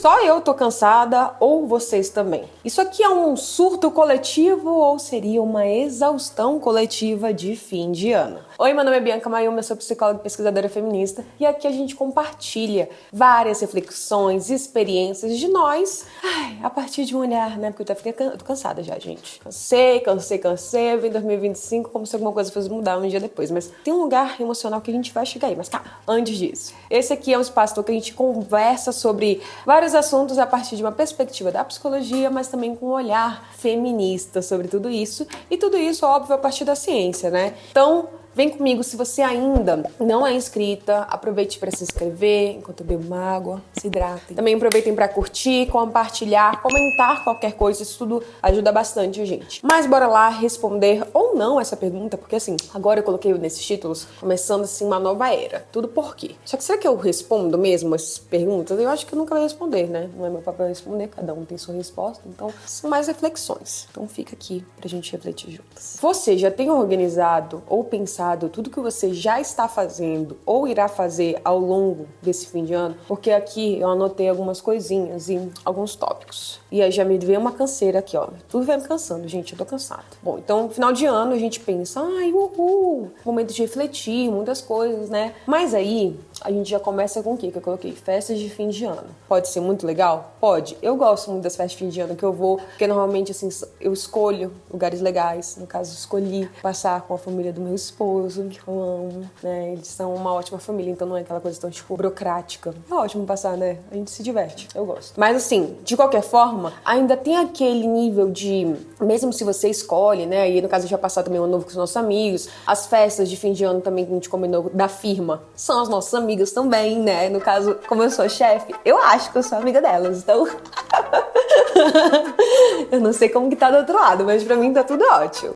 só eu tô cansada ou vocês também? Isso aqui é um surto coletivo ou seria uma exaustão coletiva de fim de ano? Oi, meu nome é Bianca Mayuma, eu sou psicóloga e pesquisadora feminista e aqui a gente compartilha várias reflexões e experiências de nós, a partir de um olhar, né? Porque eu tô cansada já, gente. Cansei. Vem 2025 como se alguma coisa fosse mudar um dia depois, mas tem um lugar emocional que a gente vai chegar aí. Mas tá, antes disso, esse aqui é um espaço que a gente conversa sobre vários assuntos a partir de uma perspectiva da psicologia, mas também com um olhar feminista sobre tudo isso. E tudo isso, óbvio, a partir da ciência, né? Então, vem comigo, se você ainda não é inscrita, aproveite para se inscrever enquanto eu bebo uma água, se hidratem. Também aproveitem para curtir, compartilhar, comentar qualquer coisa, isso tudo ajuda bastante a gente. Mas bora lá responder ou não essa pergunta, porque assim, agora eu coloquei nesses títulos, começando assim uma nova era. Tudo por quê? Só que será que eu respondo mesmo essas perguntas? Eu acho que eu nunca vou responder, né? Não é meu papel responder, cada um tem sua resposta, então são mais reflexões. Então fica aqui pra gente refletir juntas. Você já tem organizado ou pensado tudo que você já está fazendo ou irá fazer ao longo desse fim de ano? Porque aqui eu anotei algumas coisinhas e alguns tópicos. E aí já me veio uma canseira aqui, ó. Tudo vai me cansando, gente, eu tô cansada. Bom, então, final de ano a gente pensa, uhul, momento de refletir, muitas coisas, né? Mas aí a gente já começa com o quê? Que eu coloquei festas de fim de ano. Pode ser muito legal? Pode. Eu gosto muito das festas de fim de ano que eu vou, porque normalmente, assim, eu escolho lugares legais. No caso, escolhi passar com a família do meu esposo, que eu amo, né? Eles são uma ótima família, então não é aquela coisa tão, tipo, burocrática. É ótimo passar, né? A gente se diverte. Eu gosto. Mas, assim, de qualquer forma, ainda tem aquele nível de, mesmo se você escolhe, né? E no caso, já passar também o ano novo com os nossos amigos, as festas de fim de ano também que a gente combinou da firma são as nossas amigas também, né? No caso, como eu sou chefe, eu acho que eu sou amiga delas, então eu não sei como que tá do outro lado, mas pra mim tá tudo ótimo.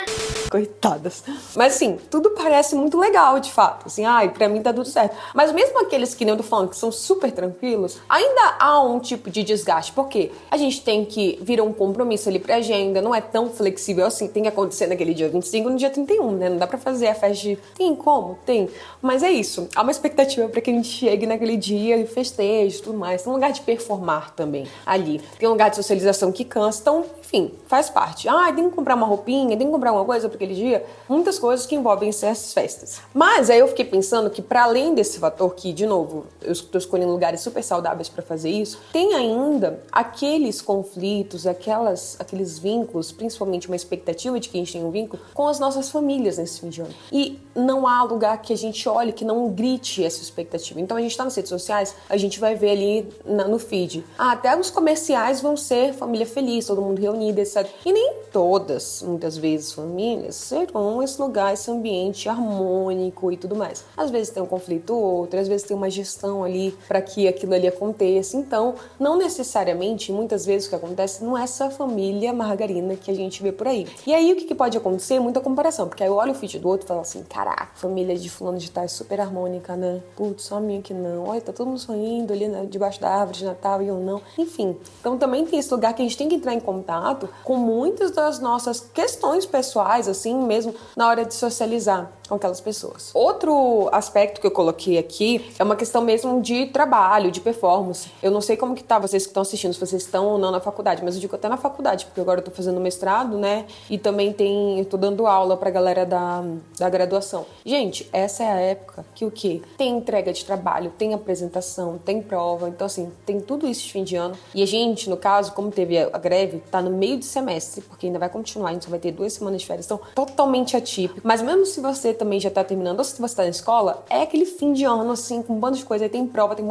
Coitadas. Mas assim, tudo parece muito legal, de fato. Assim, pra mim tá tudo certo. Mas mesmo aqueles que nem eu tô falando, que são super tranquilos, ainda há um tipo de desgaste. Porque a gente tem que virar um compromisso ali pra agenda, não é tão flexível assim. Tem que acontecer naquele dia 25 no dia 31, né? Não dá pra fazer a festa de... Tem como? Tem. Mas é isso. Há uma expectativa pra que a gente chegue naquele dia e festeje e tudo mais. Tem um lugar de performar também ali. Tem um lugar de socialização que cansa. Então, enfim, faz parte. Tem que comprar uma roupinha, tem que comprar alguma coisa pra aquele dia. Muitas coisas que envolvem essas festas. Mas aí eu fiquei pensando que para além desse fator que, de novo, eu estou escolhendo lugares super saudáveis para fazer isso, tem ainda aqueles conflitos, aqueles vínculos, principalmente uma expectativa de que a gente tem um vínculo com as nossas famílias nesse fim de ano. E não há lugar que a gente olhe que não grite essa expectativa. Então a gente tá nas redes sociais, a gente vai ver ali no feed. Até os comerciais vão ser família feliz, todo mundo reunido, etc. E nem todas, muitas vezes, famílias serão esse lugar, esse ambiente harmônico e tudo mais. Às vezes tem um conflito ou outro, às vezes tem uma gestão ali para que aquilo ali aconteça. Então, não necessariamente, muitas vezes o que acontece não é essa família margarina que a gente vê por aí. E aí o que pode acontecer? Muita comparação, porque aí eu olho o feed do outro e falo assim, caraca, família de fulano de tal é super harmônica, né? Putz, só a minha que não. Olha, tá todo mundo sorrindo ali, né, debaixo da árvore de Natal e eu não. Enfim, então também tem esse lugar que a gente tem que entrar em contato com muitas das nossas questões pessoais, assim mesmo, na hora de socializar com aquelas pessoas. Outro aspecto que eu coloquei aqui é uma questão mesmo de trabalho, de performance. Eu não sei como que tá vocês que estão assistindo, se vocês estão ou não na faculdade, mas eu digo até na faculdade, porque agora eu tô fazendo mestrado, né? E também eu tô dando aula pra galera da graduação. Gente, essa é a época que o quê? Tem entrega de trabalho, tem apresentação, tem prova, então assim, tem tudo isso de fim de ano. E a gente, no caso, como teve a greve, tá no meio de semestre, porque ainda vai continuar, a gente só vai ter 2 semanas de férias, então totalmente atípico. Mas mesmo se você também já tá terminando, ou se você tá na escola, é aquele fim de ano, assim, com um bando de coisa, aí tem prova, tem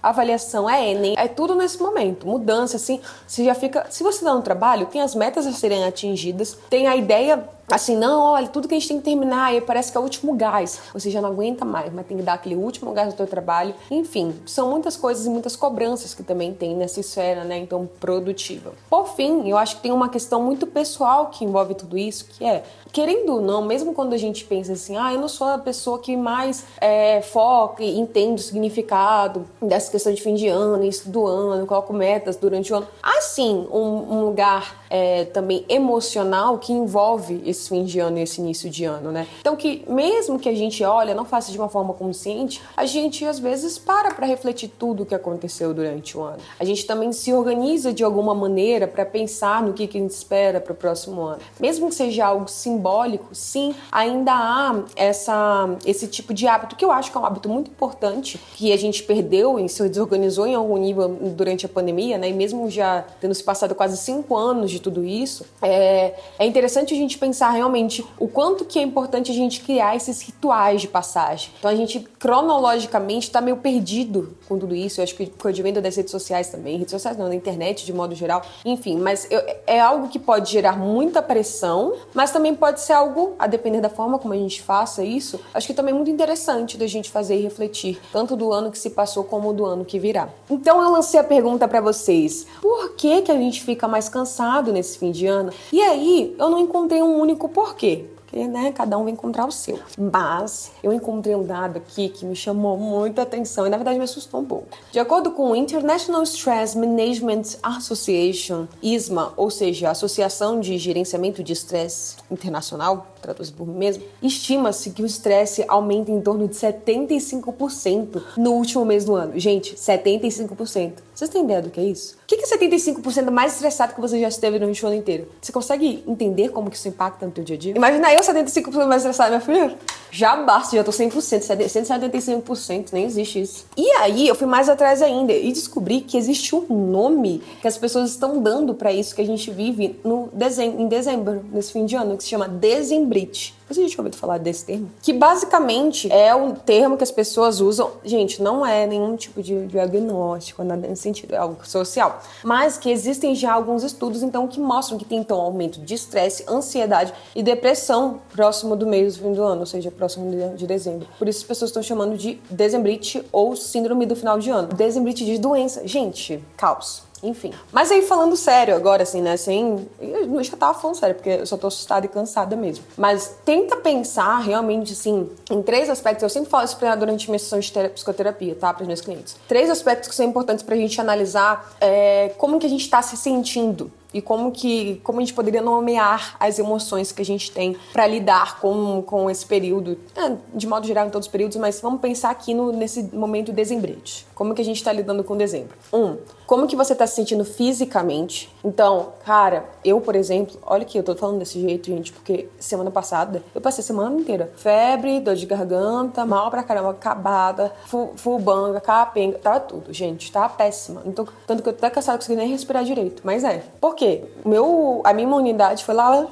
avaliação, é Enem, é tudo nesse momento, mudança, assim, você já fica, se você tá no trabalho, tem as metas a serem atingidas, tem a ideia, assim, não, olha, tudo que a gente tem que terminar, aí parece que é o último gás, você já não aguenta mais, mas tem que dar aquele último gás no teu trabalho, enfim, são muitas coisas e muitas cobranças que também tem nessa esfera, né, então, produtiva. Por fim, eu acho que tem uma questão muito pessoal que envolve tudo isso, que é, querendo ou não, mesmo quando a gente pensa assim, eu não sou a pessoa que mais foca e entende o significado dessa questão de fim de ano, isso do ano, coloco metas durante o ano. Há sim um lugar também emocional que envolve esse fim de ano e esse início de ano, né? Então que mesmo que a gente olha, não faça de uma forma consciente, a gente às vezes para refletir tudo o que aconteceu durante o ano. A gente também se organiza de alguma maneira para pensar no que a gente espera para o próximo ano. Mesmo que seja algo simbólico, sim, ainda há esse tipo de hábito, que eu acho que é um hábito muito importante, que a gente perdeu e se desorganizou em algum nível durante a pandemia, né? E mesmo já tendo se passado quase 5 anos de tudo isso, é interessante a gente pensar realmente o quanto que é importante a gente criar esses rituais de passagem. Então a gente cronologicamente está meio perdido com tudo isso. Eu acho que com o advento das redes sociais também, redes sociais não, na internet de modo geral, enfim, mas é algo que pode gerar muita pressão, mas também pode ser algo, a depender da forma como a gente faça isso, acho que também é muito interessante da gente fazer e refletir, tanto do ano que se passou como do ano que virá. Então eu lancei a pergunta para vocês, por que a gente fica mais cansado nesse fim de ano? E aí eu não encontrei um único porquê. Porque, né, cada um vai encontrar o seu. Mas eu encontrei um dado aqui que me chamou muita atenção e, na verdade, me assustou um pouco. De acordo com o International Stress Management Association, ISMA, ou seja, a Associação de Gerenciamento de Estresse Internacional, traduzido por mim mesmo, estima-se que o estresse aumenta em torno de 75% no último mês do ano. Gente, 75%. Vocês têm ideia do que é isso? O que é 75% mais estressado que você já esteve durante o ano inteiro? Você consegue entender como que isso impacta no teu dia a dia? Imagina eu 75% mais estressado, minha filha. Já basta, já tô 100%, 175%, nem existe isso. E aí, eu fui mais atrás ainda e descobri que existe um nome que as pessoas estão dando pra isso que a gente vive em dezembro, nesse fim de ano, que se chama dezembrite. Você já tinha ouvido falar desse termo? Que basicamente é um termo que as pessoas usam. Gente, não é nenhum tipo de diagnóstico, nada nesse sentido, é algo social. Mas que existem já alguns estudos, então, que mostram que tem, então, aumento de estresse, ansiedade e depressão próximo do mês do fim do ano, ou seja, próximo de dezembro. Por isso as pessoas estão chamando de dezembrite ou síndrome do final de ano. Dezembrite de doença. Gente, caos. Enfim. Mas aí falando sério agora, assim, né? Eu já tava falando sério, porque eu só tô assustada e cansada mesmo. Mas tenta pensar realmente, assim, em 3 aspectos. Eu sempre falo isso durante minha sessão de psicoterapia, tá? Para os meus clientes. 3 aspectos que são importantes pra gente analisar como que a gente tá se sentindo. E como a gente poderia nomear as emoções que a gente tem para lidar com esse período, de modo geral em todos os períodos, mas vamos pensar aqui nesse momento dezembrete. Como que a gente está lidando com dezembro? Como que você está se sentindo fisicamente? Então, cara, eu, por exemplo, olha aqui, eu tô falando desse jeito, gente, porque semana passada eu passei a semana inteira. Febre, dor de garganta, mal pra caramba, acabada, fubanga, capenga, tava tudo, gente, tava péssima. Então, tanto que eu tô até cansada, não consegui nem respirar direito. Mas por quê? A minha imunidade foi lá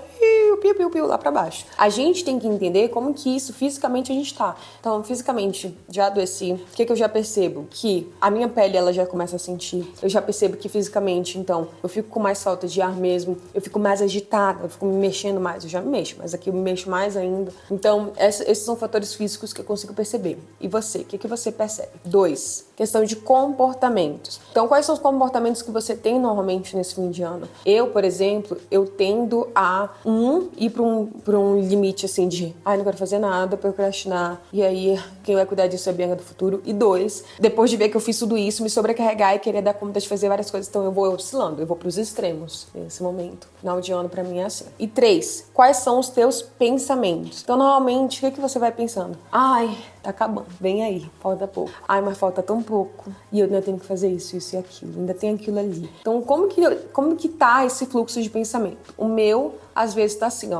lá pra baixo. A gente tem que entender como que isso fisicamente a gente tá. Então, fisicamente, já adoeci. O que eu já percebo? Que a minha pele, ela já começa a sentir. Eu já percebo que fisicamente, então, eu fico com mais falta de ar mesmo. Eu fico mais agitada, eu fico me mexendo mais. Eu já me mexo, mas aqui eu me mexo mais ainda. Então, esses são fatores físicos que eu consigo perceber. E você? O que você percebe? 2. Questão de comportamentos. Então, quais são os comportamentos que você tem normalmente nesse fim de ano? Eu, por exemplo, eu tendo a ir pra um limite assim de não quero fazer nada, procrastinar, e aí quem vai cuidar disso é a Bianca do futuro. E 2, depois de ver que eu fiz tudo isso, me sobrecarregar e querer dar conta de fazer várias coisas, então eu vou oscilando, eu vou pros extremos nesse momento. Final de ano pra mim é assim. E 3, quais são os teus pensamentos? Então normalmente, o que você vai pensando? Tá acabando, vem aí, falta pouco. Mas falta tão pouco, e eu ainda tenho que fazer isso e aquilo, ainda tem aquilo ali. Então como que tá esse fluxo de pensamento? O meu, às vezes, tá assim,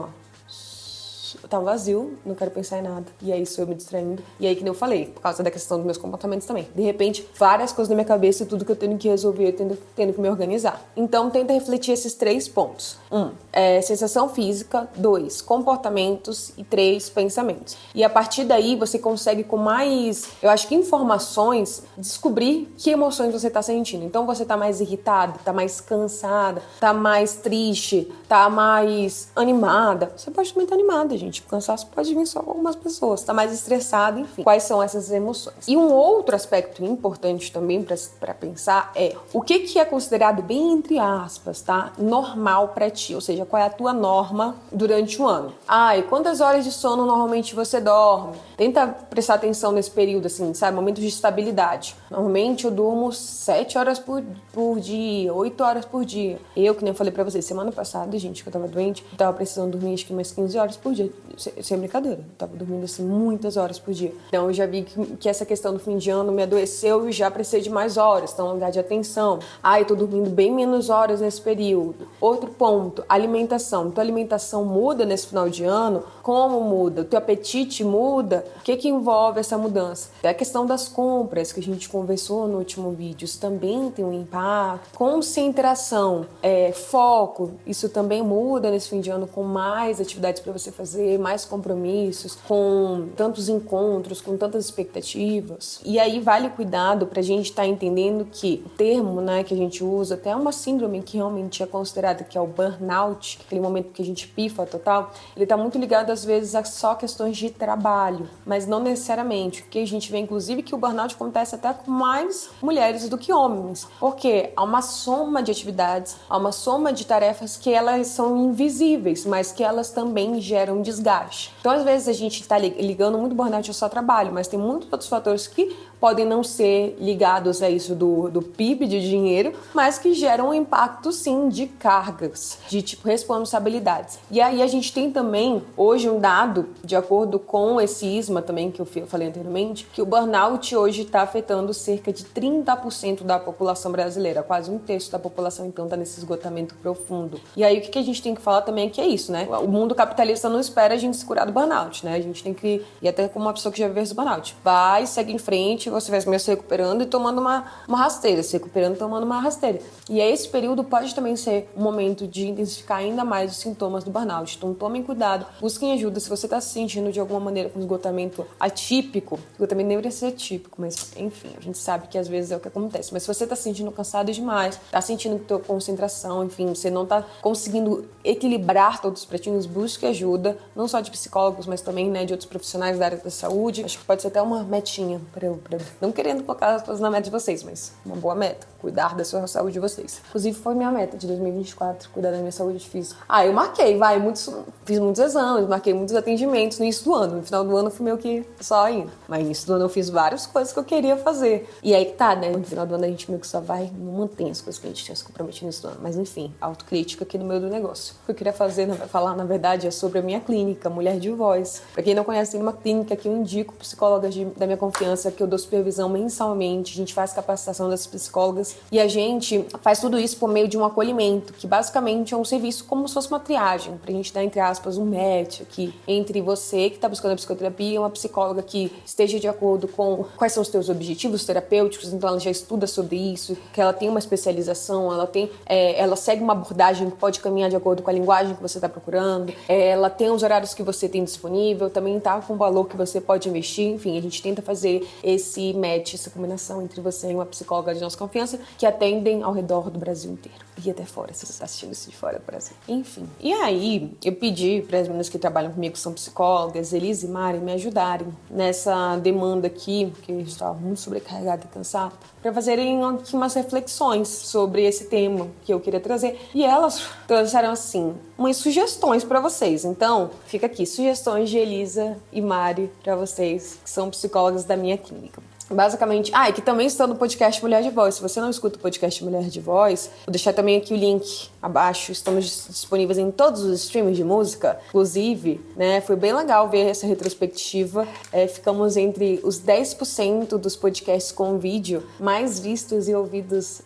tá vazio, não quero pensar em nada. E aí sou eu me distraindo. E aí, que nem eu falei, por causa da questão dos meus comportamentos também. De repente, várias coisas na minha cabeça e tudo que eu tenho que resolver, tendo que me organizar. Então, tenta refletir esses 3 pontos. 1, sensação física. 2, comportamentos. E 3, pensamentos. E a partir daí, você consegue com mais, eu acho que informações, descobrir que emoções você tá sentindo. Então, você tá mais irritada, tá mais cansada, tá mais triste, tá mais animada. Você pode também estar animada, gente. O cansaço pode vir só com algumas pessoas. Tá mais estressado, enfim. Quais são essas emoções? E um outro aspecto importante também para pensar é o que é considerado bem entre aspas, tá? Normal pra ti. Ou seja, seja, qual é a tua norma durante o ano. E quantas horas de sono normalmente você dorme? Tenta prestar atenção nesse período, assim, sabe? Momentos de estabilidade. Normalmente eu durmo 7 horas por dia, 8 horas por dia. Eu, que nem eu falei pra vocês, semana passada, gente, que eu tava doente, eu tava precisando dormir acho que umas 15 horas por dia. Sem brincadeira. Eu tava dormindo, assim, muitas horas por dia. Então eu já vi que essa questão do fim de ano me adoeceu e já precisei de mais horas. Então, lugar de atenção. Eu tô dormindo bem menos horas nesse período. Outro ponto, alimentação. Tua alimentação muda nesse final de ano? Como muda? O teu apetite muda? O que envolve essa mudança? É a questão das compras que a gente conversou no último vídeo. Isso também tem um impacto. Concentração, foco. Isso também muda nesse fim de ano com mais atividades para você fazer, mais compromissos, com tantos encontros, com tantas expectativas. E aí vale cuidado pra gente estar entendendo que o termo, né, que a gente usa, até uma síndrome que realmente é considerada que é o burnout, aquele momento que a gente pifa total, ele tá muito ligado às vezes a só questões de trabalho, mas não necessariamente, porque a gente vê inclusive que o burnout acontece até com mais mulheres do que homens, porque há uma soma de atividades, há uma soma de tarefas que elas são invisíveis, mas que elas também geram desgaste. Então às vezes a gente tá ligando muito burnout ao só trabalho, mas tem muitos outros fatores que podem não ser ligados a isso do PIB, de dinheiro, mas que geram um impacto, sim, de cargas, de tipo responsabilidades. E aí a gente tem também, hoje, um dado, de acordo com esse ISMA também, que eu falei anteriormente, que o burnout hoje está afetando cerca de 30% da população brasileira, quase um terço da população, então, está nesse esgotamento profundo. E aí o que a gente tem que falar também é que é isso, né? O mundo capitalista não espera a gente se curar do burnout, né? A gente tem que, e até como uma pessoa que já viveu esse burnout, vai, segue em frente, você vai se recuperando e tomando uma rasteira, se recuperando e tomando uma rasteira. E aí esse período pode também ser um momento de intensificar ainda mais os sintomas do burnout. Então tomem cuidado, busquem ajuda se você está se sentindo de alguma maneira com esgotamento atípico. Esgotamento nem deveria ser atípico, mas enfim, a gente sabe que às vezes é o que acontece. Mas se você está se sentindo cansado demais, está sentindo que tua concentração, enfim, você não está conseguindo equilibrar todos os pratinhos, busque ajuda, não só de psicólogos, mas também, né, de outros profissionais da área da saúde. Acho que pode ser até uma metinha para eu não querendo colocar as coisas na meta de vocês, mas uma boa meta, cuidar da sua saúde de vocês. Inclusive foi minha meta de 2024, cuidar da minha saúde física. Eu marquei, fiz muitos exames, marquei muitos atendimentos no início do ano. No final do ano eu fui meio que só indo. Mas no início do ano eu fiz várias coisas que eu queria fazer. E aí que tá, né? No final do ano a gente meio que só não mantém as coisas que a gente tinha se comprometido no início do ano. Mas enfim, autocrítica aqui no meio do negócio. O que eu queria falar, na verdade, é sobre a minha clínica, Mulher de Voz. Pra quem não conhece, tem uma clínica que eu indico psicólogas da minha confiança, que eu dou supervisão mensalmente, a gente faz capacitação das psicólogas e a gente faz tudo isso por meio de um acolhimento, que basicamente é um serviço como se fosse uma triagem, pra gente dar, entre aspas, um match aqui entre você que tá buscando a psicoterapia e uma psicóloga que esteja de acordo com quais são os teus objetivos terapêuticos, então ela já estuda sobre isso, que ela tem uma especialização, ela segue uma abordagem que pode caminhar de acordo com a linguagem que você tá procurando, ela tem os horários que você tem disponível, também tá com o valor que você pode investir, enfim, a gente tenta fazer esse match, essa combinação entre você e uma psicóloga de nossa confiança que atendem ao redor do Brasil inteiro e até fora, se você está assistindo isso de fora do Brasil. Enfim. E aí, eu pedi para as meninas que trabalham comigo, que são psicólogas, Elise e Mari, me ajudarem nessa demanda aqui, que eu estava muito sobrecarregada e cansada, para fazerem aqui umas reflexões sobre esse tema que eu queria trazer. E elas trouxeram, assim, umas sugestões para vocês. Então, fica aqui, sugestões de Elisa e Mari para vocês, que são psicólogas da minha clínica. Basicamente, e que também está no podcast Mulher de Voz. Se você não escuta o podcast Mulher de Voz, vou deixar também aqui o link abaixo. Estamos disponíveis em todos os streams de música. Inclusive, né, foi bem legal ver essa retrospectiva. Ficamos entre os 10% dos podcasts com vídeo mais vistos e ouvidos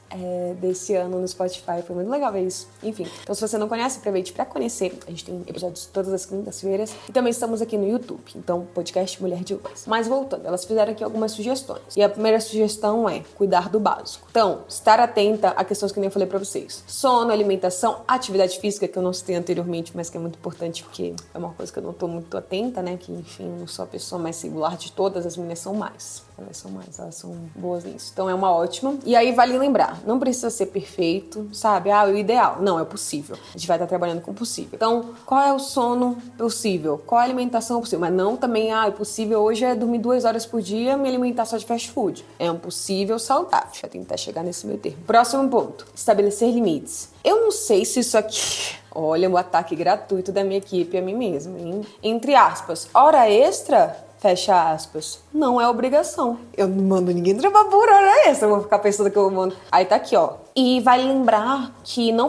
desse ano no Spotify. Foi muito legal ver isso. Enfim, então se você não conhece, aproveite para conhecer. A gente tem episódios todas as quintas-feiras. E também estamos aqui no YouTube. Então, podcast Mulher de Voz. Mas voltando, elas fizeram aqui algumas sugestões. E a primeira sugestão é cuidar do básico. Então, estar atenta a questões que nem eu falei pra vocês. Sono, alimentação, atividade física, que eu não citei anteriormente, mas que é muito importante porque é uma coisa que eu não tô muito atenta, né? Que, enfim, eu não sou a pessoa mais singular de todas, as meninas são mais. Elas são boas nisso. Então é uma ótima. E aí vale lembrar, não precisa ser perfeito, sabe? O ideal. Não, é possível. A gente vai estar trabalhando com o possível. Então, qual é o sono possível? Qual é a alimentação possível? Mas não também, o possível hoje é dormir 2 horas por dia e me alimentar só de fast food. É um possível saudável. Vai tentar chegar nesse meio termo. Próximo ponto. Estabelecer limites. Eu não sei se isso aqui... Olha o ataque gratuito da minha equipe a mim mesma, hein? Entre aspas, hora extra, fecha aspas, não é obrigação. Eu não mando ninguém trabalhar por hora extra, eu vou ficar pensando que eu mando. Aí tá aqui, ó. E vale lembrar que não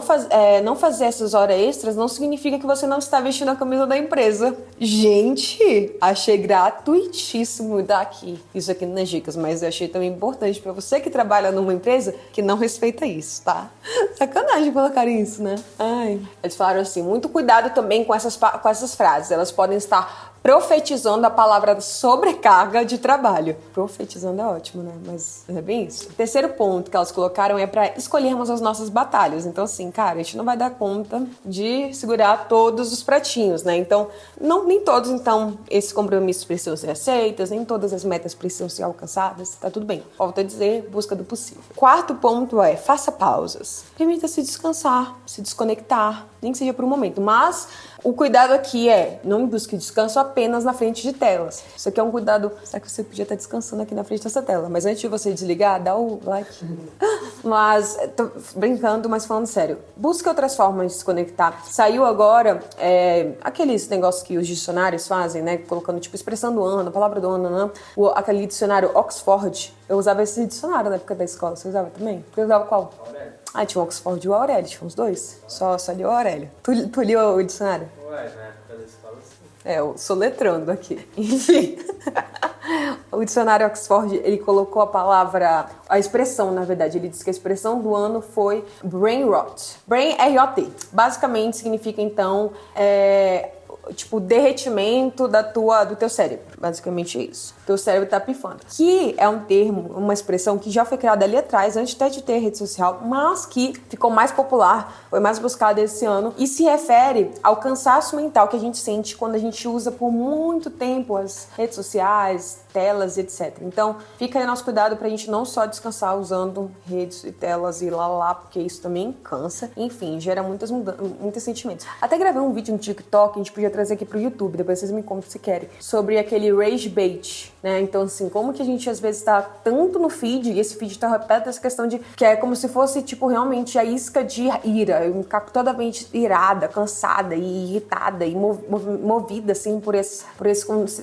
fazer essas horas extras não significa que você não está vestindo a camisa da empresa. Gente, achei gratuitíssimo daqui. Isso aqui nas dicas, mas eu achei também importante pra você que trabalha numa empresa que não respeita isso, tá? Sacanagem colocar isso, né? Ai. Eles falaram assim, muito cuidado também com essas frases. Elas podem estar profetizando a palavra sobrecarga de trabalho. Profetizando é ótimo, né? Mas é bem isso. O terceiro ponto que elas colocaram é para escolhermos as nossas batalhas. Então, assim, cara, a gente não vai dar conta de segurar todos os pratinhos, né? Então, nem todos, então, esses compromissos precisam ser aceitos, nem todas as metas precisam ser alcançadas, tá tudo bem. Volto a dizer, busca do possível. Quarto ponto é, faça pausas. Permita-se descansar, se desconectar, nem que seja por um momento, mas o cuidado aqui é, não busque descanso apenas na frente de telas. Isso aqui é um cuidado, será que você podia estar descansando aqui na frente dessa tela? Mas antes de você desligar, dá o like. Mas, tô brincando, mas falando sério, busque outras formas de se conectar. Saiu agora aqueles negócios que os dicionários fazem, né? Colocando tipo expressão do ano, palavra do ano, né? Aquele dicionário Oxford. Eu usava esse dicionário na época da escola. Você usava também? Você usava qual? Aurélio. Ah, tinha o Oxford e o Aurélio, tinha uns dois. Só li o Aurélio. Tu li o dicionário? Ué, na época da escola, sim. Eu soletrando aqui. Enfim. O dicionário Oxford, ele colocou a expressão, na verdade, ele disse que a expressão do ano foi brain rot. Brain R-O-T. Basicamente significa, então, tipo, derretimento do teu cérebro. Basicamente é isso. Teu cérebro tá pifando. Que é um termo, uma expressão que já foi criada ali atrás, antes até de ter rede social, mas que ficou mais popular, foi mais buscada esse ano, e se refere ao cansaço mental que a gente sente quando a gente usa por muito tempo as redes sociais, telas, etc. Então, fica aí nosso cuidado pra gente não só descansar usando redes e telas e lá, porque isso também cansa. Enfim, gera muitos sentimentos. Até gravei um vídeo no TikTok, a gente podia trazer aqui pro YouTube, depois vocês me contam se querem, sobre aquele rage bait, né? Então, assim, como que a gente às vezes tá tanto no feed, e esse feed tá repleto dessa questão de que é como se fosse, tipo, realmente a isca de ira. Eu fico totalmente irada, cansada e irritada e movida, assim, por esses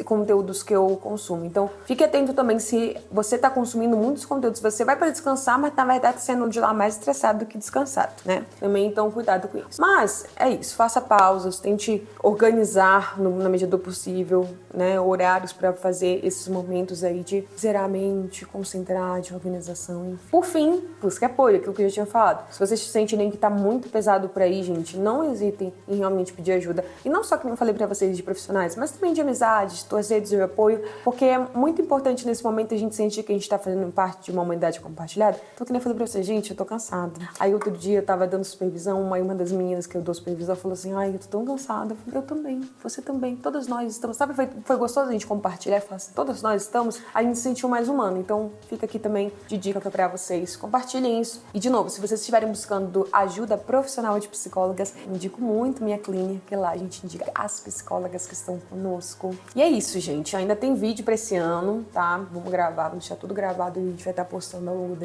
conteúdos que eu consumo. Então, fique atento também se você tá consumindo muitos conteúdos, você vai para descansar, mas na verdade sendo de lá mais estressado do que descansado, né? Também, então, cuidado com isso. Mas, é isso, faça pausas, tente organizar na medida do possível, né, horários para fazer esses momentos aí de zerar a mente, concentrar, de organização, enfim. Por fim, busque apoio, aquilo que eu já tinha falado. Se vocês sentirem que tá muito pesado por aí, gente, não hesitem em realmente pedir ajuda. E não só que eu falei para vocês de profissionais, mas também de amizades, tuas redes de apoio, porque é muito importante nesse momento a gente sentir que a gente tá fazendo parte de uma humanidade compartilhada. Então, que nem eu falei pra vocês, gente, eu tô cansada. Aí outro dia eu tava dando supervisão, uma das meninas que eu dou supervisão falou assim, ai, eu tô tão cansada. Eu falei, eu também, você também, todas nós estamos. Sabe, foi gostoso a gente compartilhar e falar assim, todas nós estamos, a gente se sentiu mais humano. Então, fica aqui também de dica pra vocês, compartilhem isso. E de novo, se vocês estiverem buscando ajuda profissional de psicólogas, indico muito minha clínica, que lá a gente indica as psicólogas que estão conosco. E é isso, gente, ainda tem vídeo pra esse ano, tá? Vamos deixar tudo gravado e a gente vai estar postando ao longo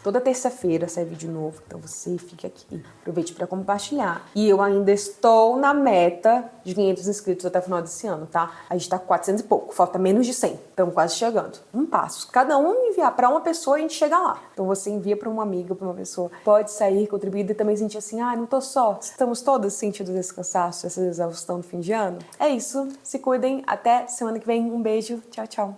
toda terça-feira sai vídeo novo, então você fica aqui, aproveite para compartilhar. E eu ainda estou na meta de 500 inscritos até o final desse ano, tá? A gente tá com 400 e pouco, falta menos de 100, estamos quase chegando. Um passo, cada um enviar para uma pessoa e a gente chega lá. Então você envia para uma amiga, para uma pessoa, pode sair contribuída e também sentir assim, não tô só, estamos todos sentindo esse cansaço, essa exaustão no fim de ano. É isso, se cuidem, até semana que vem, um beijo, tchau, tchau.